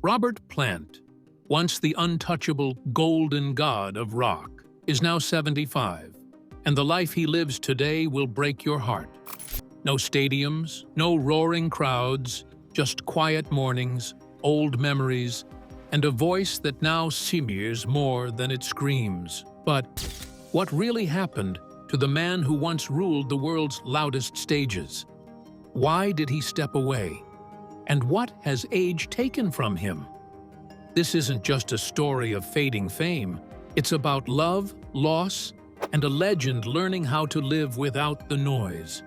Robert Plant, once the untouchable golden god of rock, is now 75, and the life he lives today will break your heart. No stadiums, no roaring crowds, just quiet mornings, old memories, and a voice that now smears more than it screams. But what really happened to the man who once ruled the world's loudest stages? Why did he step away? And what has age taken from him? This isn't just a story of fading fame. It's about love, loss, and a legend learning how to live without the noise.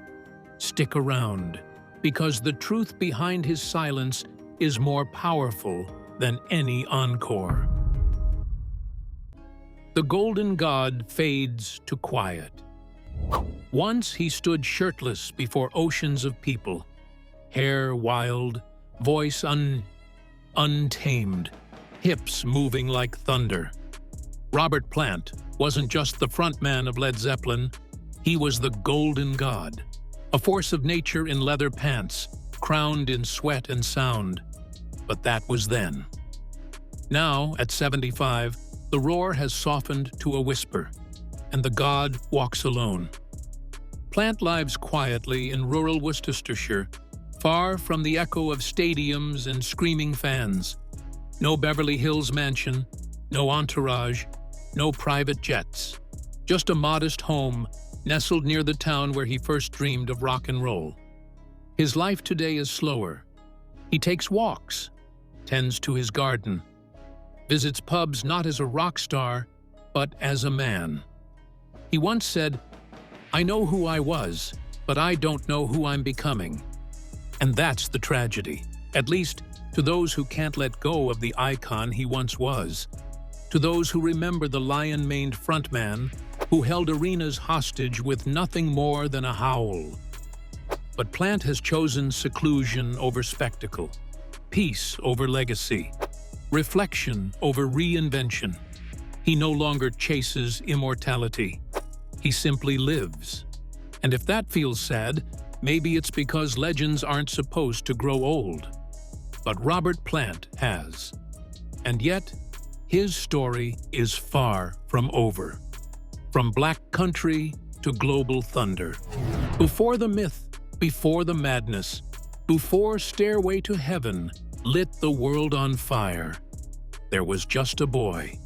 Stick around, because the truth behind his silence is more powerful than any encore. The golden god fades to quiet. Once he stood shirtless before oceans of people, hair wild, voice untamed, hips moving like thunder. Robert Plant wasn't just the frontman of Led Zeppelin, he was the golden god, a force of nature in leather pants, crowned in sweat and sound. But that was then. Now, at 75, the roar has softened to a whisper, and the god walks alone. Plant lives quietly in rural Worcestershire, far from the echo of stadiums and screaming fans. No Beverly Hills mansion, no entourage, no private jets. Just a modest home nestled near the town where he first dreamed of rock and roll. His life today is slower. He takes walks, tends to his garden, visits pubs not as a rock star, but as a man. He once said, "I know who I was, but I don't know who I'm becoming." And that's the tragedy, at least to those who can't let go of the icon he once was, to those who remember the lion-maned frontman who held arenas hostage with nothing more than a howl. But Plant has chosen seclusion over spectacle, peace over legacy, reflection over reinvention. He no longer chases immortality. He simply lives. And if that feels sad, maybe it's because legends aren't supposed to grow old. But Robert Plant has. And yet, his story is far from over. From black country to global thunder. Before the myth, before the madness, before Stairway to Heaven lit the world on fire, there was just a boy.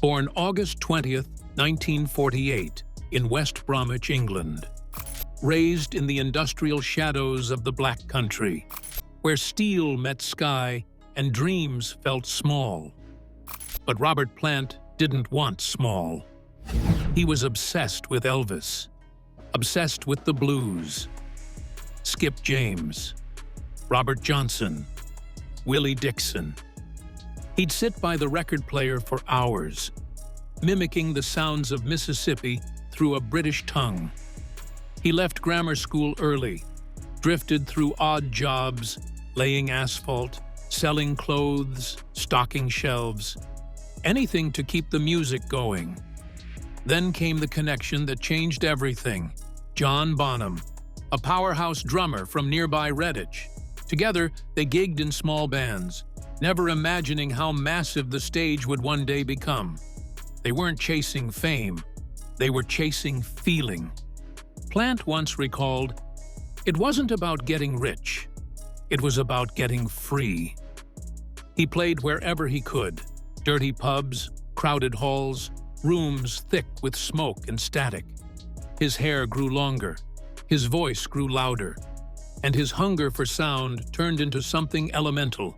Born August 20th, 1948, in West Bromwich, England. Raised in the industrial shadows of the black country, where steel met sky and dreams felt small. But Robert Plant didn't want small. He was obsessed with Elvis, obsessed with the blues. Skip James, Robert Johnson, Willie Dixon. He'd sit by the record player for hours, mimicking the sounds of Mississippi through a British tongue. He left grammar school early, drifted through odd jobs, laying asphalt, selling clothes, stocking shelves, anything to keep the music going. Then came the connection that changed everything. John Bonham, a powerhouse drummer from nearby Redditch. Together, they gigged in small bands, never imagining how massive the stage would one day become. They weren't chasing fame, they were chasing feeling. Plant once recalled, "It wasn't about getting rich, it was about getting free." He played wherever he could, dirty pubs, crowded halls, rooms thick with smoke and static. His hair grew longer, his voice grew louder, and his hunger for sound turned into something elemental.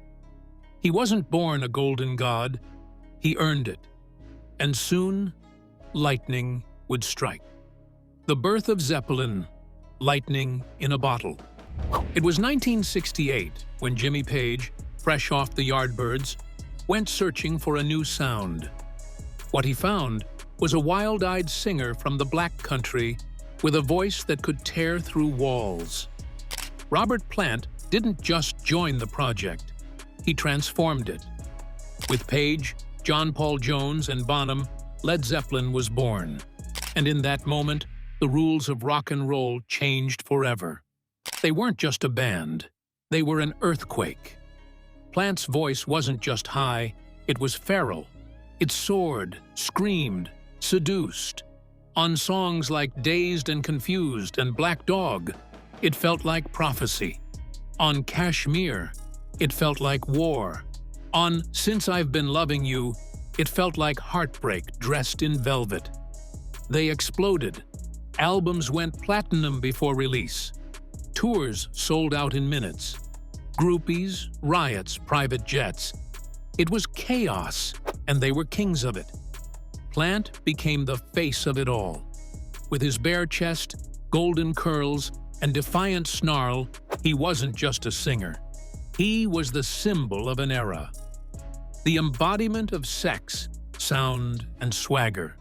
He wasn't born a golden god, he earned it. And soon, lightning would strike. The birth of Zeppelin, lightning in a bottle. It was 1968 when Jimmy Page, fresh off the Yardbirds, went searching for a new sound. What he found was a wild-eyed singer from the black country with a voice that could tear through walls. Robert Plant didn't just join the project, he transformed it. With Page, John Paul Jones, and Bonham, Led Zeppelin was born. And in that moment, the rules of rock and roll changed forever. They weren't just a band, they were an earthquake. Plant's voice wasn't just high, it was feral. It soared, screamed, seduced. On songs like Dazed and Confused and Black Dog, it felt like prophecy. On Kashmir, it felt like war. On Since I've Been Loving You, it felt like heartbreak dressed in velvet. They exploded. Albums went platinum before release. Tours sold out in minutes. Groupies, riots, private jets. It was chaos, and they were kings of it. Plant became the face of it all. With his bare chest, golden curls, and defiant snarl, he wasn't just a singer. He was the symbol of an era. The embodiment of sex, sound, and swagger.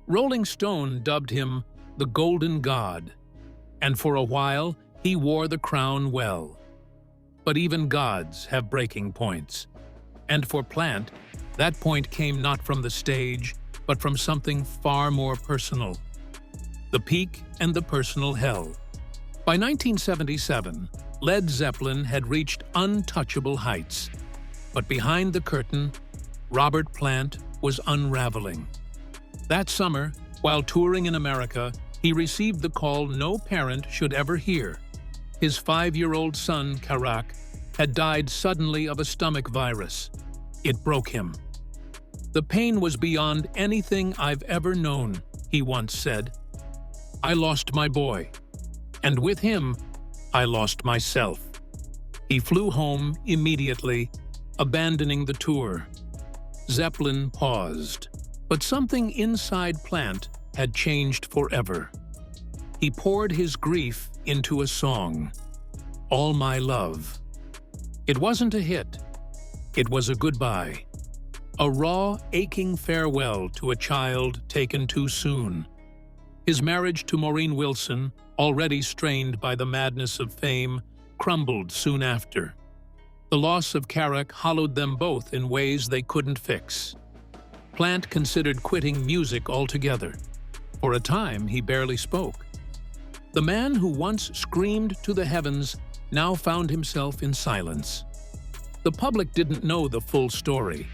Rolling Stone dubbed him the Golden God, and for a while he wore the crown well. But even gods have breaking points. And for Plant, that point came not from the stage, but from something far more personal. The peak and the personal hell. By 1977, Led Zeppelin had reached untouchable heights. But behind the curtain, Robert Plant was unraveling. That summer, while touring in America, he received the call no parent should ever hear. His 5-year-old son, Karak, had died suddenly of a stomach virus. It broke him. "The pain was beyond anything I've ever known," he once said. "I lost my boy. And with him, I lost myself." He flew home immediately, abandoning the tour. Zeppelin paused, but something inside Plant had changed forever. He poured his grief into a song, All My Love. It wasn't a hit. It was a goodbye. A raw, aching farewell to a child taken too soon. His marriage to Maureen Wilson, already strained by the madness of fame, crumbled soon after. The loss of Karak hollowed them both in ways they couldn't fix. Plant considered quitting music altogether. For a time, he barely spoke. The man who once screamed to the heavens now found himself in silence. The public didn't know the full story.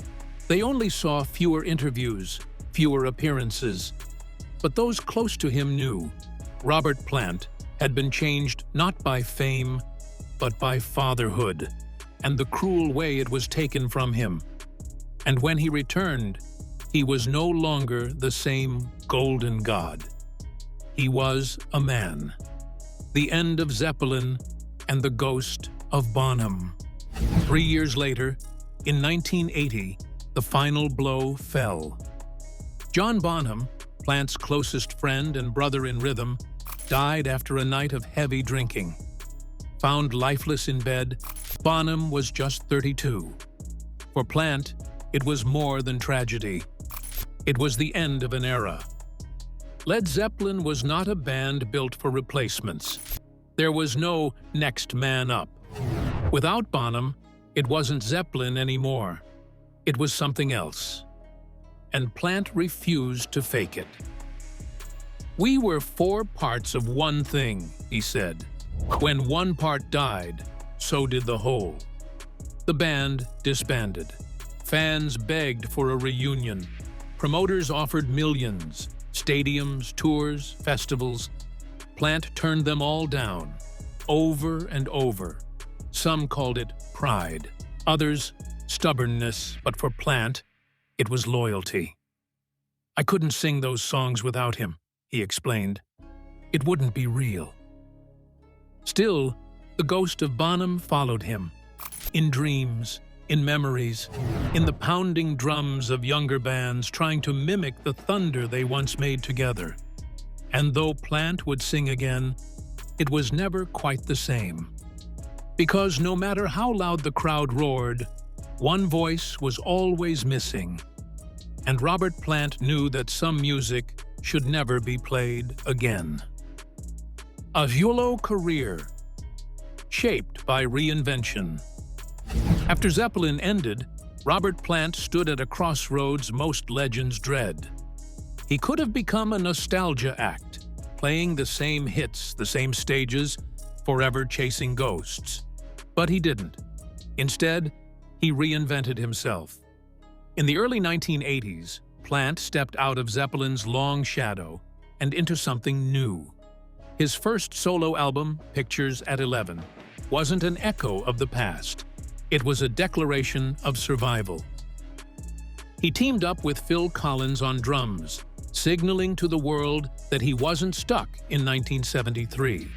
They only saw fewer interviews, fewer appearances. But those close to him knew Robert Plant had been changed not by fame, but by fatherhood, and the cruel way it was taken from him. And when he returned, he was no longer the same golden god. He was a man. The end of Zeppelin and the ghost of Bonham. 3 years later, in 1980, the final blow fell. John Bonham, Plant's closest friend and brother in rhythm, died after a night of heavy drinking. Found lifeless in bed, Bonham was just 32. For Plant, it was more than tragedy. It was the end of an era. Led Zeppelin was not a band built for replacements. There was no next man up. Without Bonham, it wasn't Zeppelin anymore. It was something else. And Plant refused to fake it. "We were 4 parts of one thing," he said. "When one part died, so did the whole." The band disbanded. Fans begged for a reunion. Promoters offered millions. Stadiums, tours, festivals. Plant turned them all down, over and over. Some called it pride, others stubbornness, but for Plant, it was loyalty. "I couldn't sing those songs without him," he explained. "It wouldn't be real." Still, the ghost of Bonham followed him. In dreams, in memories, in the pounding drums of younger bands trying to mimic the thunder they once made together. And though Plant would sing again, it was never quite the same. Because no matter how loud the crowd roared, one voice was always missing. And Robert Plant knew that some music should never be played again. A solo career, shaped by reinvention. After Zeppelin ended, Robert Plant stood at a crossroads most legends dread. He could have become a nostalgia act, playing the same hits, the same stages, forever chasing ghosts. But he didn't. Instead, he reinvented himself. In the early 1980s, Plant stepped out of Zeppelin's long shadow and into something new. His first solo album, Pictures at 11, wasn't an echo of the past. It was a declaration of survival. He teamed up with Phil Collins on drums, signaling to the world that he wasn't stuck in 1973.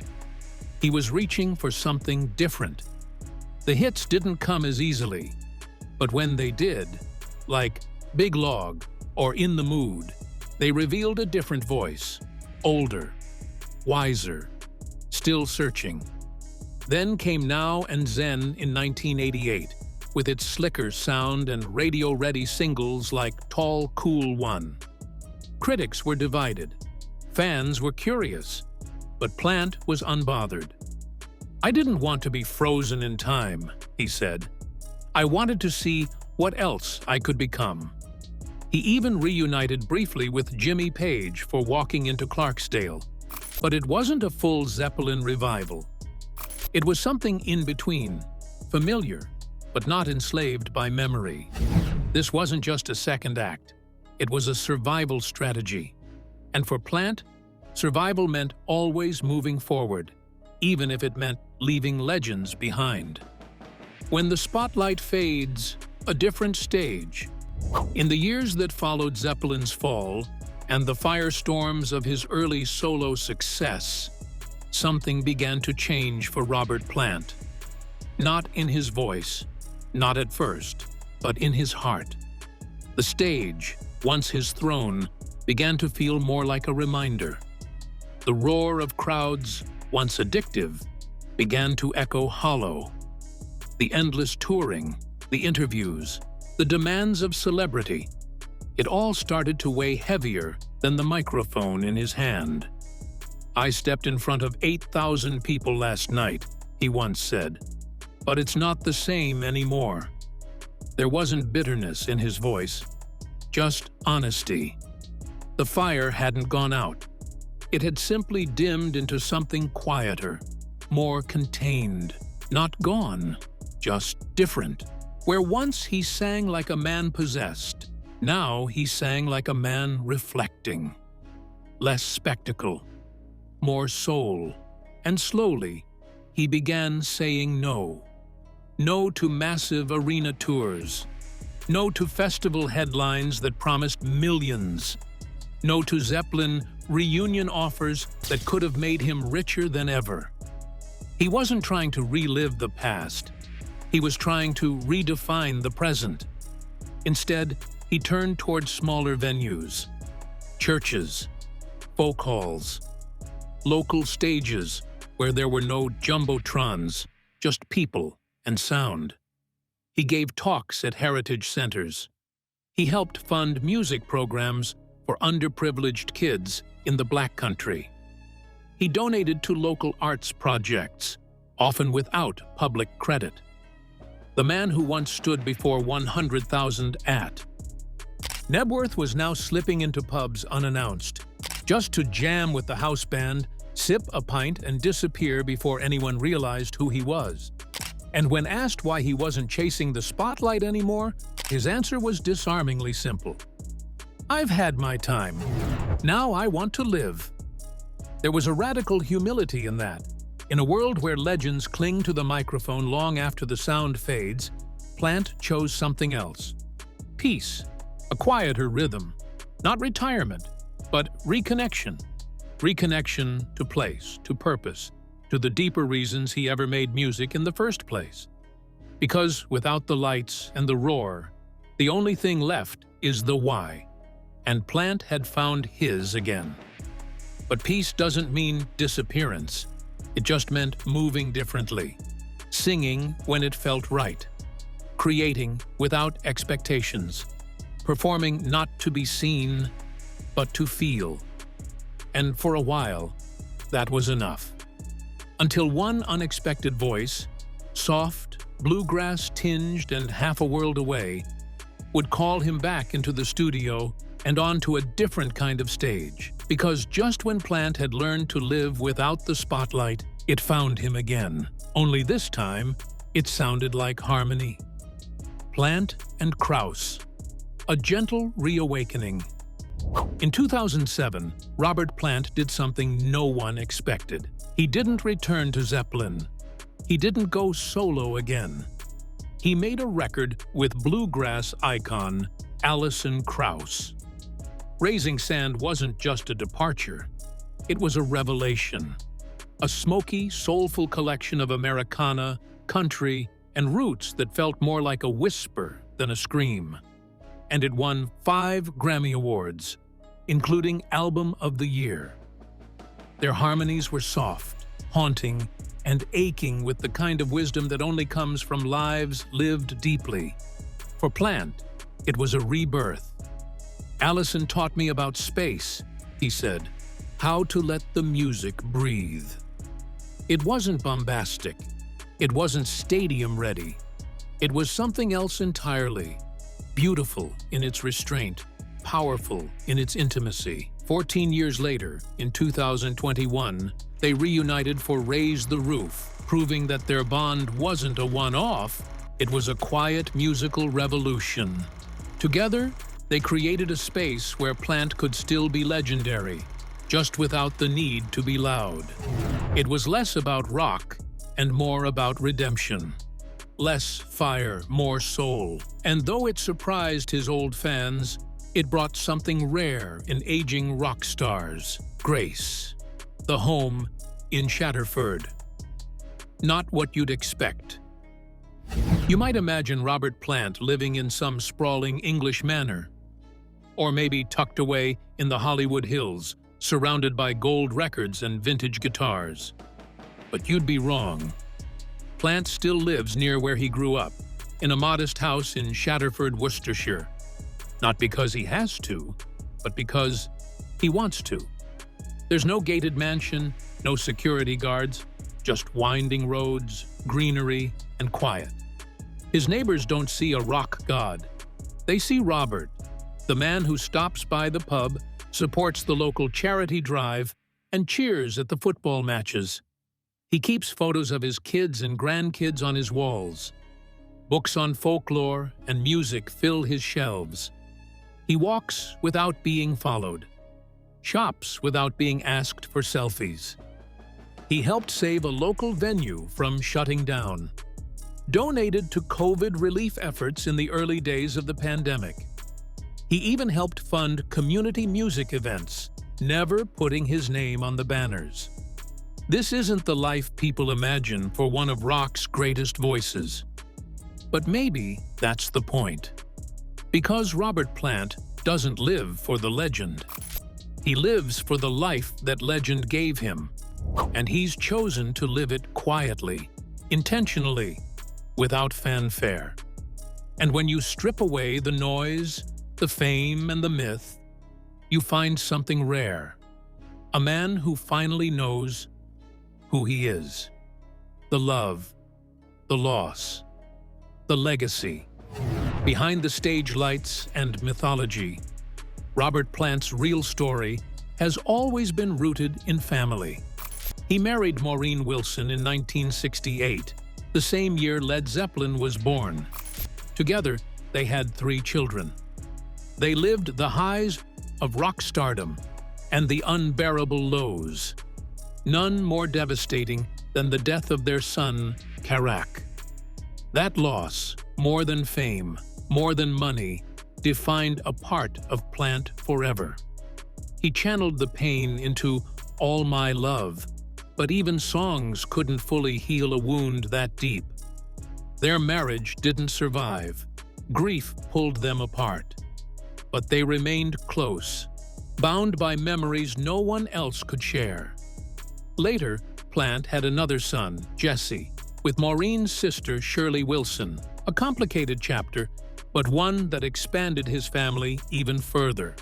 He was reaching for something different. The hits didn't come as easily, but when they did, like Big Log or In the Mood, they revealed a different voice, older, wiser, still searching. Then came Now and Zen in 1988, with its slicker sound and radio-ready singles like Tall, Cool One. Critics were divided. Fans were curious, but Plant was unbothered. "I didn't want to be frozen in time," he said. "I wanted to see what else I could become." He even reunited briefly with Jimmy Page for Walking into Clarksdale. But it wasn't a full Zeppelin revival. It was something in between, familiar, but not enslaved by memory. This wasn't just a second act. It was a survival strategy. And for Plant, survival meant always moving forward, even if it meant leaving legends behind. When the spotlight fades, a different stage. In the years that followed Zeppelin's fall and the firestorms of his early solo success, something began to change for Robert Plant. Not in his voice, not at first, but in his heart. The stage, once his throne, began to feel more like a reminder. The roar of crowds, once addictive, began to echo hollow. The endless touring, the interviews, the demands of celebrity, it all started to weigh heavier than the microphone in his hand. "I stepped in front of 8,000 people last night," he once said, "but it's not the same anymore." There wasn't bitterness in his voice, just honesty. The fire hadn't gone out. It had simply dimmed into something quieter, more contained, not gone, just different. Where once he sang like a man possessed, now he sang like a man reflecting. Less spectacle, more soul, and slowly he began saying no. No to massive arena tours. No to festival headlines that promised millions. No to Zeppelin reunion offers that could have made him richer than ever. He wasn't trying to relive the past. He was trying to redefine the present. Instead, he turned toward smaller venues, churches, folk halls, local stages where there were no jumbotrons, just people and sound. He gave talks at heritage centers. He helped fund music programs for underprivileged kids in the Black Country. He donated to local arts projects, often without public credit. The man who once stood before 100,000 at Nebworth was now slipping into pubs unannounced, just to jam with the house band, sip a pint, and disappear before anyone realized who he was. And when asked why he wasn't chasing the spotlight anymore, his answer was disarmingly simple. "I've had my time. Now I want to live." There was a radical humility in that. In a world where legends cling to the microphone long after the sound fades, Plant chose something else. Peace, a quieter rhythm, not retirement, but reconnection. Reconnection to place, to purpose, to the deeper reasons he ever made music in the first place. Because without the lights and the roar, the only thing left is the why. And Plant had found his again. But peace doesn't mean disappearance. It just meant moving differently, singing when it felt right, creating without expectations, performing not to be seen, but to feel. And for a while, that was enough. Until one unexpected voice, soft, bluegrass-tinged and half a world away, would call him back into the studio and onto a different kind of stage. Because just when Plant had learned to live without the spotlight, it found him again. Only this time, it sounded like harmony. Plant and Krauss, a gentle reawakening. In 2007, Robert Plant did something no one expected. He didn't return to Zeppelin. He didn't go solo again. He made a record with bluegrass icon Alison Krauss. Raising Sand wasn't just a departure. It was a revelation. A smoky, soulful collection of Americana, country, and roots that felt more like a whisper than a scream. And it won 5 Grammy Awards, including Album of the Year. Their harmonies were soft, haunting, and aching with the kind of wisdom that only comes from lives lived deeply. For Plant, it was a rebirth. "Alison taught me about space," he said, "how to let the music breathe." It wasn't bombastic. It wasn't stadium-ready. It was something else entirely. Beautiful in its restraint, powerful in its intimacy. 14 years later, in 2021, they reunited for Raise the Roof, proving that their bond wasn't a one-off, it was a quiet musical revolution. Together, they created a space where Plant could still be legendary, just without the need to be loud. It was less about rock and more about redemption. Less fire, more soul. And though it surprised his old fans, it brought something rare in aging rock stars: grace. The home in Shatterford. Not what you'd expect. You might imagine Robert Plant living in some sprawling English manor, or maybe tucked away in the Hollywood Hills, surrounded by gold records and vintage guitars. But you'd be wrong. Plant still lives near where he grew up, in a modest house in Shatterford, Worcestershire. Not because he has to, but because he wants to. There's no gated mansion, no security guards, just winding roads, greenery, and quiet. His neighbors don't see a rock god. They see Robert, the man who stops by the pub, supports the local charity drive, and cheers at the football matches. He keeps photos of his kids and grandkids on his walls. Books on folklore and music fill his shelves. He walks without being followed. Shops without being asked for selfies. He helped save a local venue from shutting down. Donated to COVID relief efforts in the early days of the pandemic. He even helped fund community music events, never putting his name on the banners. This isn't the life people imagine for one of rock's greatest voices. But maybe that's the point. Because Robert Plant doesn't live for the legend. He lives for the life that legend gave him, and he's chosen to live it quietly, intentionally, without fanfare. And when you strip away the noise, the fame, and the myth, you find something rare. A man who finally knows who he is. The love, the loss, the legacy. Behind the stage lights and mythology, Robert Plant's real story has always been rooted in family. He married Maureen Wilson in 1968, the same year Led Zeppelin was born. Together, they had 3 children. They lived the highs of rock stardom and the unbearable lows. None more devastating than the death of their son, Karak. That loss, more than fame, more than money, defined a part of Plant forever. He channeled the pain into All My Love, but even songs couldn't fully heal a wound that deep. Their marriage didn't survive. Grief pulled them apart. But they remained close, bound by memories no one else could share. Later, Plant had another son, Jesse, with Maureen's sister Shirley Wilson, a complicated chapter, but one that expanded his family even further.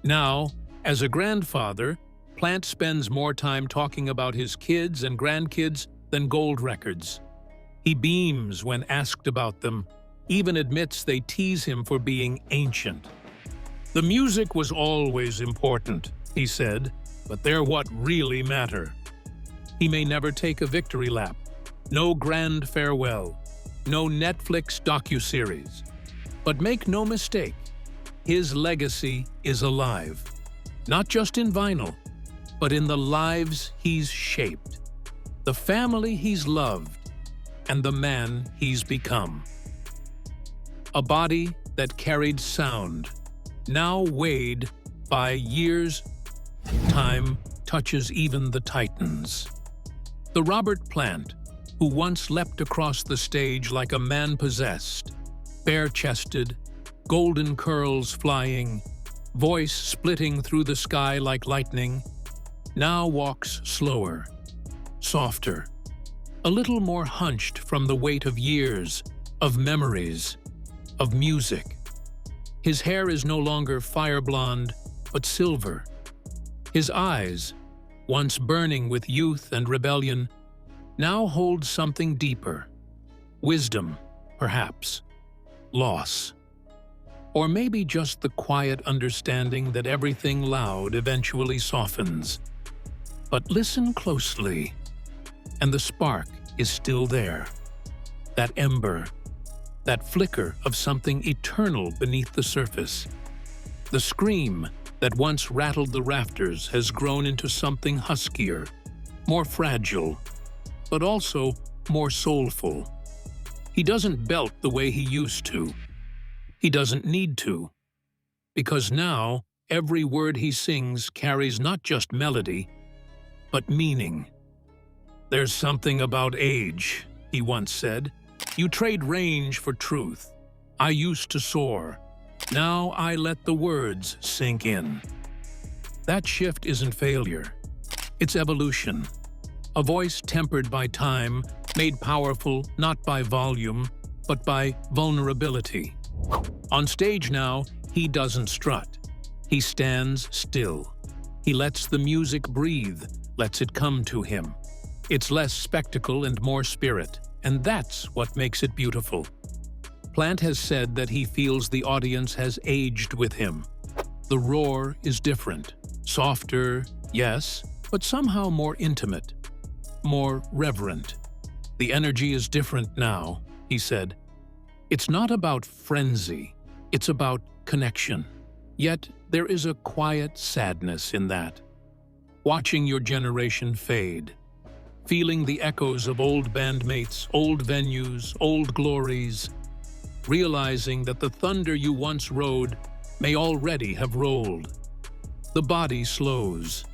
Now, as a grandfather, Plant spends more time talking about his kids and grandkids than gold records. He beams when asked about them, even admits they tease him for being ancient. "The music was always important," he said, "but they're what really matter." He may never take a victory lap, no grand farewell, no Netflix docuseries. But make no mistake, his legacy is alive. Not just in vinyl, but in the lives he's shaped, the family he's loved, and the man he's become. A body that carried sound, now weighed by years. Time touches even the titans. The Robert Plant, who once leapt across the stage like a man possessed, bare-chested, golden curls flying, voice splitting through the sky like lightning, now walks slower, softer, a little more hunched from the weight of years, of memories, of music. His hair is no longer fire blonde, but silver. His eyes, once burning with youth and rebellion, now hold something deeper. Wisdom, perhaps. Loss. Or maybe just the quiet understanding that everything loud eventually softens. But listen closely, and the spark is still there. That ember, that flicker of something eternal beneath the surface. The scream that once rattled the rafters has grown into something huskier, more fragile, but also more soulful. He doesn't belt the way he used to. He doesn't need to. Because now, every word he sings carries not just melody, but meaning. "There's something about age," he once said. "You trade range for truth. I used to soar. Now I let the words sink in." That shift isn't failure. It's evolution. A voice tempered by time, made powerful not by volume, but by vulnerability. On stage now, he doesn't strut. He stands still. He lets the music breathe, lets it come to him. It's less spectacle and more spirit, and that's what makes it beautiful. Plant has said that he feels the audience has aged with him. The roar is different. Softer, yes, but somehow more intimate. More reverent. "The energy is different now," he said. "It's not about frenzy, it's about connection. Yet there is a quiet sadness in that. Watching your generation fade. Feeling the echoes of old bandmates, old venues, old glories. Realizing that the thunder you once rode may already have rolled. The body slows.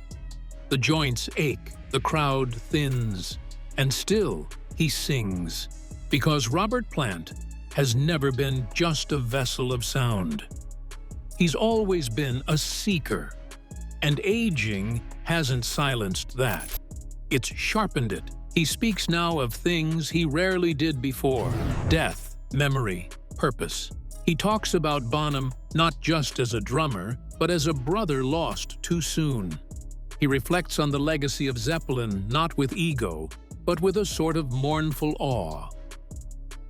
The joints ache, the crowd thins. And still, he sings. Because Robert Plant has never been just a vessel of sound. He's always been a seeker. And aging hasn't silenced that. It's sharpened it. He speaks now of things he rarely did before. Death, memory, purpose. He talks about Bonham not just as a drummer, but as a brother lost too soon. He reflects on the legacy of Zeppelin not with ego, but with a sort of mournful awe.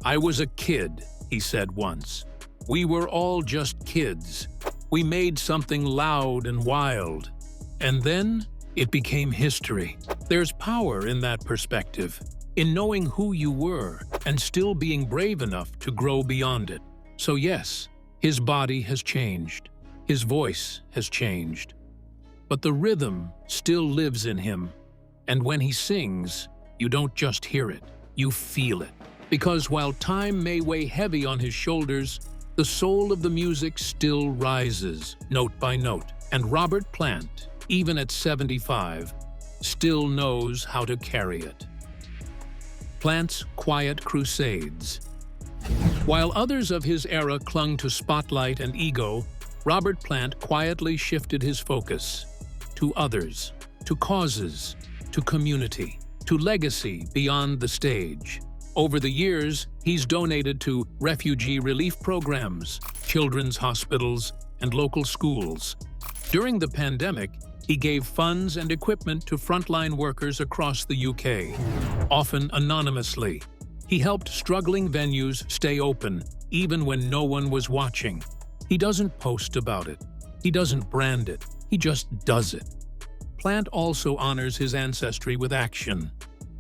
"I was a kid," he said once. "We were all just kids. We made something loud and wild. And then it became history." There's power in that perspective, in knowing who you were and still being brave enough to grow beyond it. So yes, his body has changed. His voice has changed. But the rhythm still lives in him. And when he sings, you don't just hear it, you feel it. Because while time may weigh heavy on his shoulders, the soul of the music still rises, note by note. And Robert Plant, even at 75, still knows how to carry it. Plant's quiet crusades. While others of his era clung to spotlight and ego, Robert Plant quietly shifted his focus to others, to causes, to community, to legacy beyond the stage. Over the years, he's donated to refugee relief programs, children's hospitals, and local schools. During the pandemic, he gave funds and equipment to frontline workers across the UK, often anonymously. He helped struggling venues stay open, even when no one was watching. He doesn't post about it. He doesn't brand it. He just does it. Plant also honors his ancestry with action.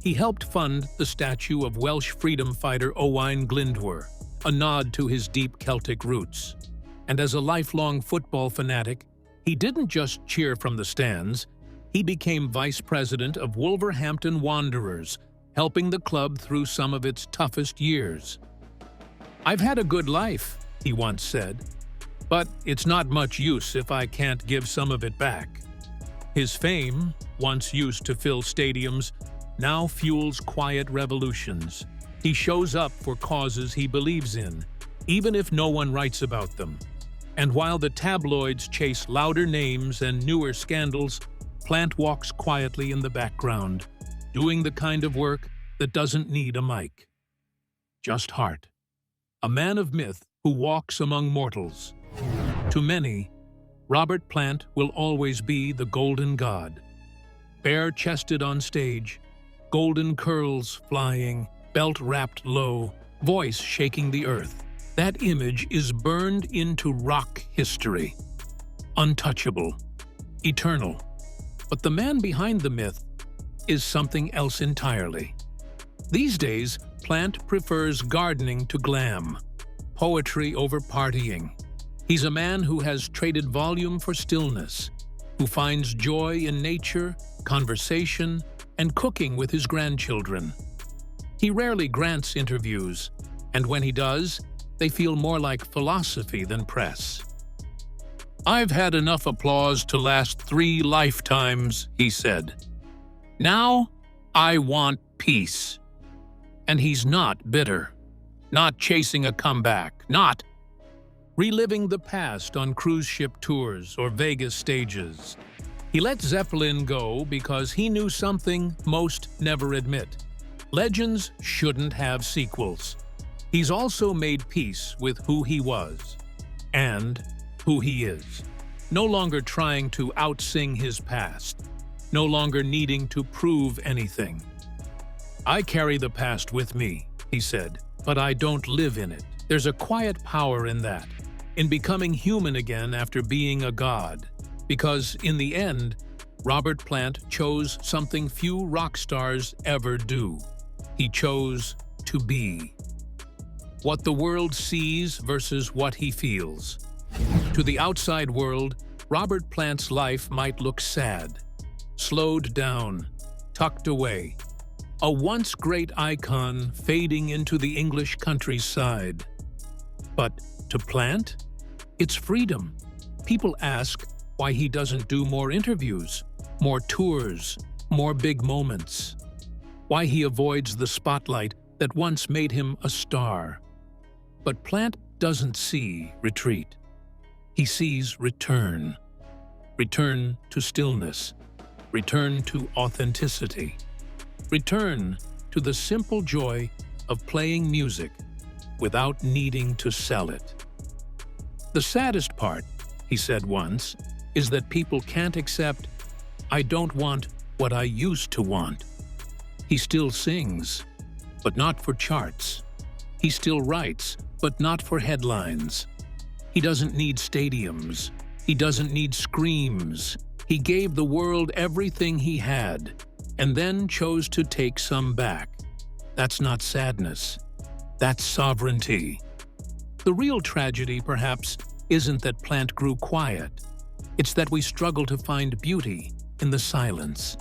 He helped fund the statue of Welsh freedom fighter Owain Glyndwr, a nod to his deep Celtic roots. And as a lifelong football fanatic, he didn't just cheer from the stands. He became vice president of Wolverhampton Wanderers, helping the club through some of its toughest years. "I've had a good life," he once said, "but it's not much use if I can't give some of it back." His fame, once used to fill stadiums, now fuels quiet revolutions. He shows up for causes he believes in, even if no one writes about them. And while the tabloids chase louder names and newer scandals, Plant walks quietly in the background, doing the kind of work that doesn't need a mic. Just heart. A man of myth who walks among mortals. To many, Robert Plant will always be the golden god. Bare-chested on stage, golden curls flying, belt wrapped low, voice shaking the earth. That image is burned into rock history. Untouchable, eternal. But the man behind the myth is something else entirely. These days, Plant prefers gardening to glam, poetry over partying. He's a man who has traded volume for stillness, who finds joy in nature, conversation, and cooking with his grandchildren. He rarely grants interviews, and when he does, they feel more like philosophy than press. "I've had enough applause to last 3 lifetimes," he said. "Now, I want peace." And he's not bitter, not chasing a comeback, not reliving the past on cruise ship tours or Vegas stages. He let Zeppelin go because he knew something most never admit. Legends shouldn't have sequels. He's also made peace with who he was and who he is, no longer trying to outsing his past, no longer needing to prove anything. "I carry the past with me," he said, "but I don't live in it." There's a quiet power in that, in becoming human again after being a god. Because in the end, Robert Plant chose something few rock stars ever do. He chose to be. What the world sees versus what he feels. To the outside world, Robert Plant's life might look sad, slowed down, tucked away. A once great icon fading into the English countryside. But to Plant, it's freedom. People ask why he doesn't do more interviews, more tours, more big moments. Why he avoids the spotlight that once made him a star. But Plant doesn't see retreat. He sees return. Return to stillness. Return to authenticity. Return to the simple joy of playing music without needing to sell it. "The saddest part," he said once, "is that people can't accept, 'I don't want what I used to want.'" He still sings, but not for charts. He still writes, but not for headlines. He doesn't need stadiums. He doesn't need screams. He gave the world everything he had, and then chose to take some back. That's not sadness. That's sovereignty. The real tragedy, perhaps, isn't that Plant grew quiet. It's that we struggle to find beauty in the silence.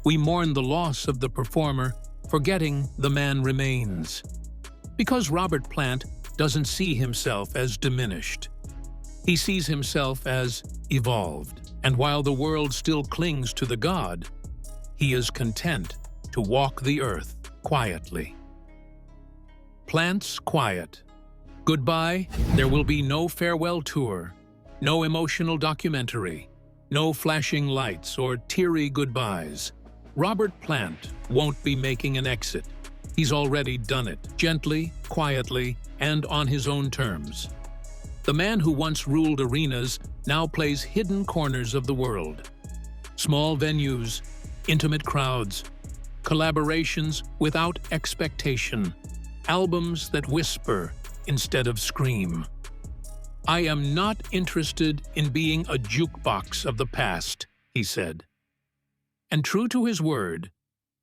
We mourn the loss of the performer, forgetting the man remains. Because Robert Plant doesn't see himself as diminished. He sees himself as evolved, and while the world still clings to the god, he is content to walk the earth quietly. Plant's quiet. Goodbye, there will be no farewell tour, no emotional documentary, no flashing lights or teary goodbyes. Robert Plant won't be making an exit. He's already done it, gently, quietly, and on his own terms. The man who once ruled arenas now plays hidden corners of the world. Small venues, intimate crowds, collaborations without expectation, albums that whisper instead of scream. "I am not interested in being a jukebox of the past," he said. And true to his word,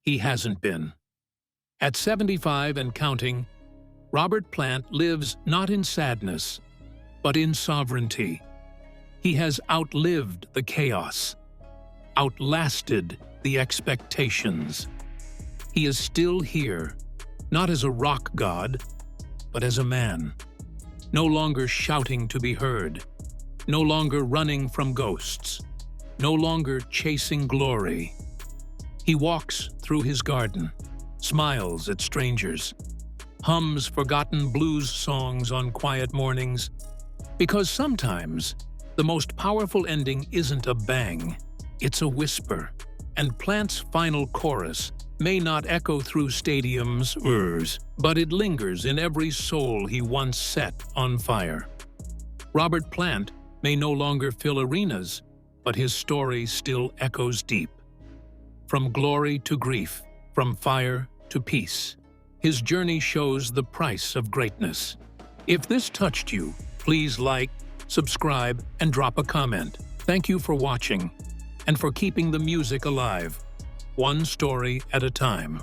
he hasn't been. At 75 and counting, Robert Plant lives not in sadness, but in sovereignty. He has outlived the chaos, outlasted the expectations. He is still here, not as a rock god, but as a man, no longer shouting to be heard, no longer running from ghosts, no longer chasing glory. He walks through his garden, smiles at strangers, hums forgotten blues songs on quiet mornings, because sometimes the most powerful ending isn't a bang, it's a whisper, and Plant's final chorus may not echo through stadiums, but it lingers in every soul he once set on fire. Robert Plant may no longer fill arenas, but his story still echoes deep. From glory to grief, from fire to peace, his journey shows the price of greatness. If this touched you, please like, subscribe, and drop a comment. Thank you for watching and for keeping the music alive, one story at a time.